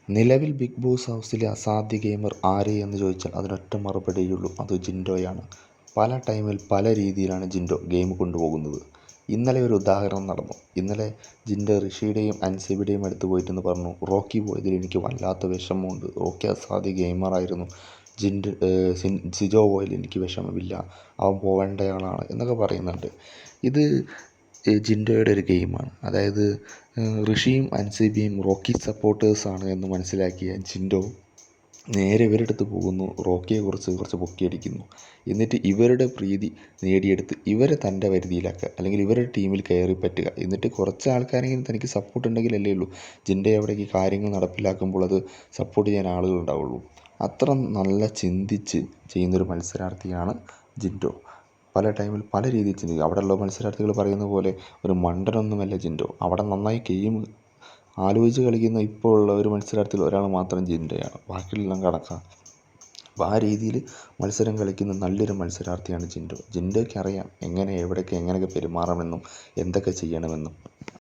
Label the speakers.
Speaker 1: നിലവിൽ big boss ഹൗസിലെ അസാധ്യ ഗെയിമർ ആര് എന്ന് ചോദിച്ചാൽ അതിനൊറ്റ മറുപടിയുള്ളൂ, അത് ജിൻഡോയാണ്. പല ടൈമിൽ പല രീതിയിലാണ് ജിൻഡോ ഗെയിം കൊണ്ടുപോകുന്നത്. ഇന്നലെ ഒരു ഉദാഹരണം നടന്നു. ഇന്നലെ ജിൻഡോ ഋഷിയുടെയും അൻസിബയുടെയും അടുത്ത് പോയിട്ടെന്ന് പറഞ്ഞു, റോക്കി പോയതിൽ എനിക്ക് വല്ലാത്ത വിഷമമുണ്ട്, റോക്കി അസാധ്യ ഗെയിമറായിരുന്നു, സിജോ പോയതിൽ എനിക്ക് വിഷമമില്ല, അവൻ പോവേണ്ടയാളാണ് എന്നൊക്കെ പറയുന്നുണ്ട്. ഇത് ജിൻഡോയുടെ ഒരു ഗെയിമാണ്. അതായത് ഋഷിയും അൻസിബയും റോക്കി സപ്പോർട്ടേഴ്സാണ് എന്ന് മനസ്സിലാക്കിയ ജിൻഡോ നേരെ ഇവരുടെ അടുത്ത് പോകുന്നു, റോക്കിയെ കുറച്ച് പൊക്കിയടിക്കുന്നു. എന്നിട്ട് ഇവരുടെ പ്രീതി നേടിയെടുത്ത് ഇവരെ തൻ്റെ പരിധിയിലാക്കുക, അല്ലെങ്കിൽ ഇവരുടെ ടീമിൽ കയറി പറ്റുക. എന്നിട്ട് കുറച്ച് ആൾക്കാരെങ്കിലും തനിക്ക് സപ്പോർട്ട് ഉണ്ടെങ്കിലല്ലേ ഉള്ളൂ ജിൻഡോ അവിടേക്ക് കാര്യങ്ങൾ നടപ്പിലാക്കുമ്പോൾ അത് സപ്പോർട്ട് ചെയ്യാൻ ആളുകൾ ഉണ്ടാവുള്ളൂ. അത്ര നല്ല ചിന്തിച്ച് ചെയ്യുന്നൊരു മത്സരാർത്ഥിയാണ് ജിൻഡോ. പല ടൈമിൽ പല രീതിയിൽ ചിന്തിക്കും. അവിടെയുള്ള മത്സരാർത്ഥികൾ പറയുന്ന പോലെ ഒരു മണ്ടനൊന്നുമല്ല ജിൻഡോ. അവിടെ നന്നായി ഗെയിം ആലോചിച്ച് കളിക്കുന്ന ഇപ്പോൾ ഉള്ള ഒരു മത്സരാർത്ഥികൾ ഒരാൾ മാത്രം ജിൻഡോയാണ്, ബാക്കിയെല്ലാം കണക്കാണ്. അപ്പോൾ ആ രീതിയിൽ മത്സരം കളിക്കുന്ന നല്ലൊരു മത്സരാർത്ഥിയാണ് ജിൻഡോ. ജിൻഡോയ്ക്ക് അറിയാം എങ്ങനെ എവിടെയൊക്കെ എങ്ങനെയൊക്കെ പെരുമാറണമെന്നും എന്തൊക്കെ ചെയ്യണമെന്നും.